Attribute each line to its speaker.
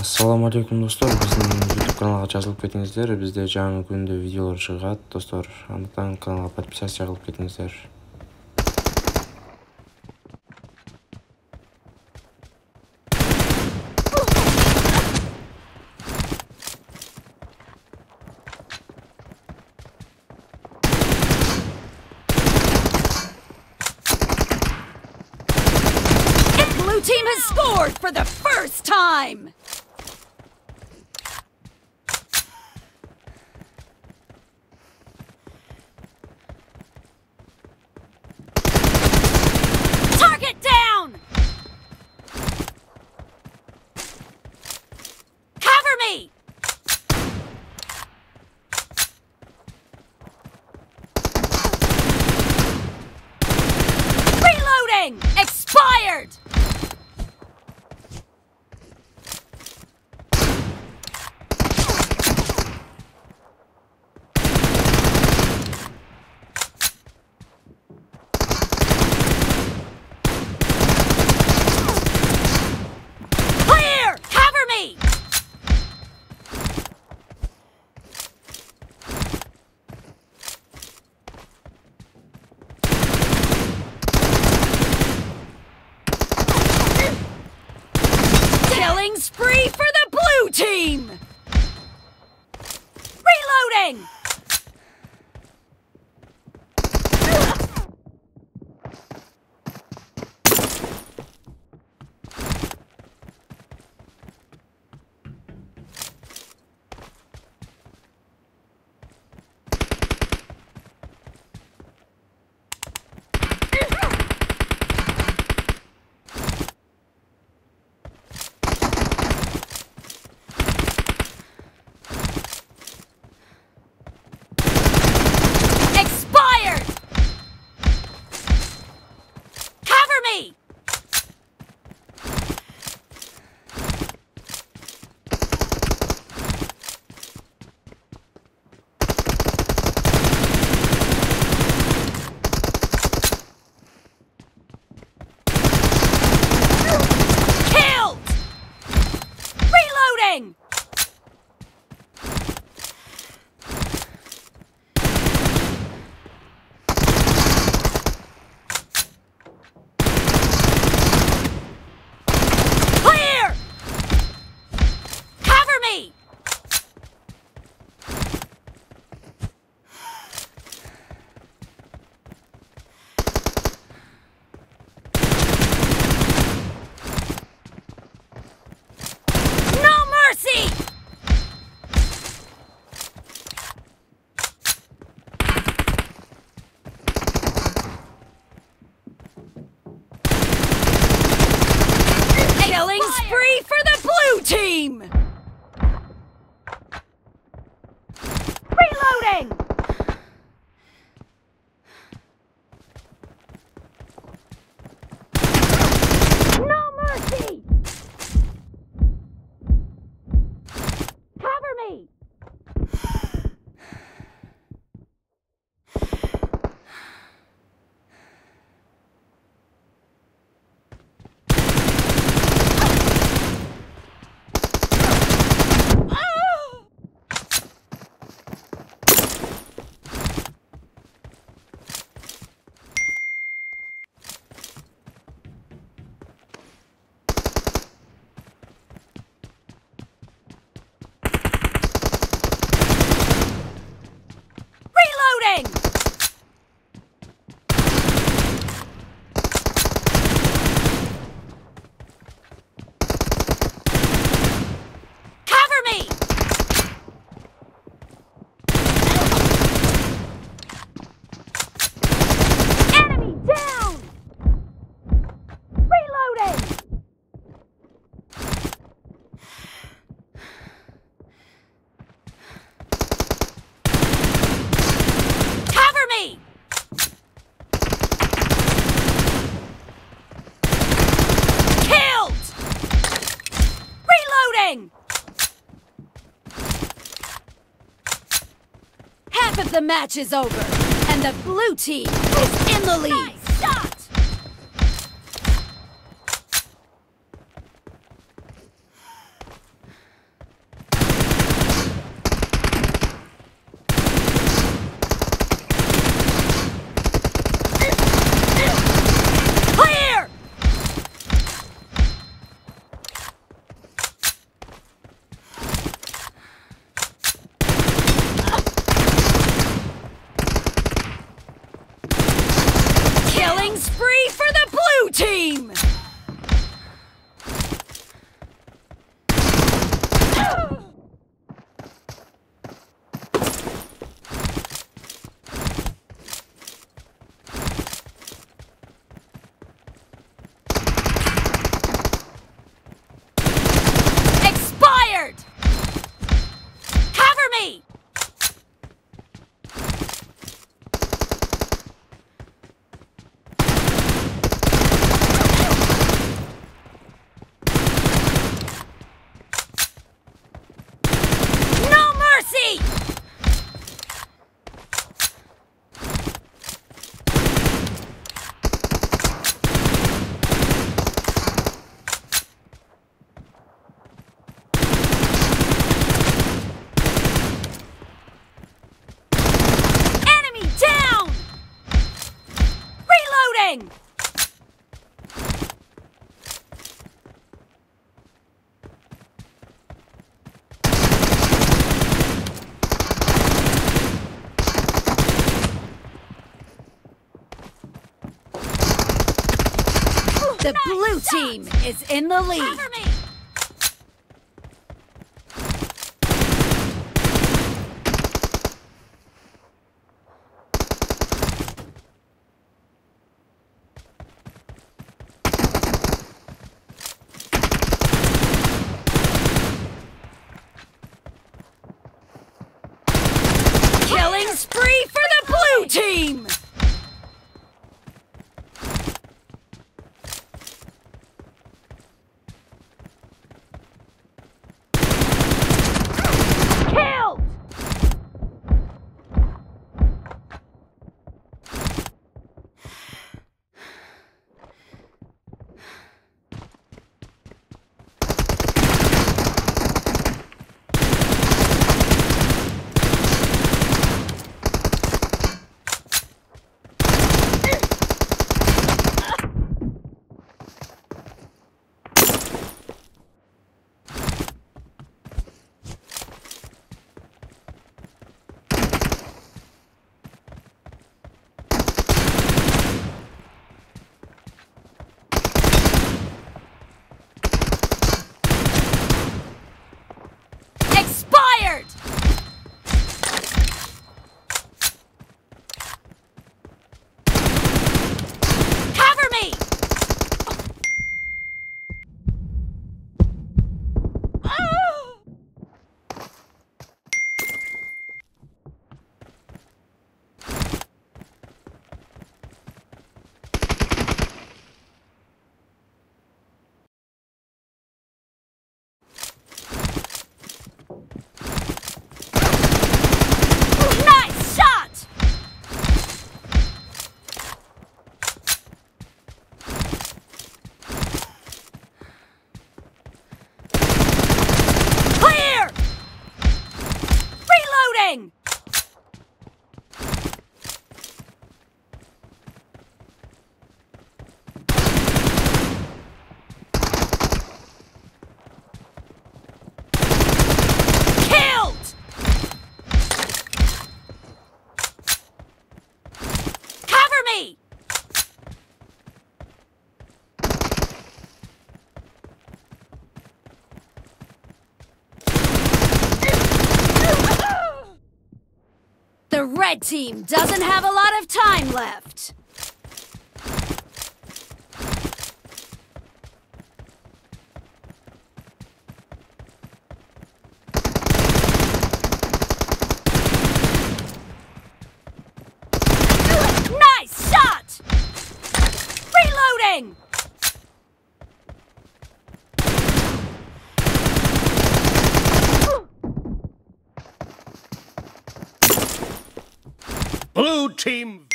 Speaker 1: Assalamu алейкум достор, биздин YouTube каналга жазылып кетиңиздер. Бизде жаңы күндө видеолор чыгат, достор. Андыктан каналга подписаться кылып кетиңиздер.
Speaker 2: Blue team has scored for the first time! Target down! Cover me! Reloading! Expired! Killing spree for the blue team! Reloading! Killing spree for the blue team! Reloading! No mercy! Cover me! Cover me! Enemy down! Reloading! Cover me! Killed! Reloading! Half of the match is over, and the blue team is in the lead. Nice shot! Reloading! The blue team is in the lead. Cover me. Killing spree for the blue team! Expired! Cover me! Nice shot! Clear! Reloading! Killed! Cover me! The red team doesn't have a lot of time left. Nice shot! Reloading!
Speaker 3: Blue team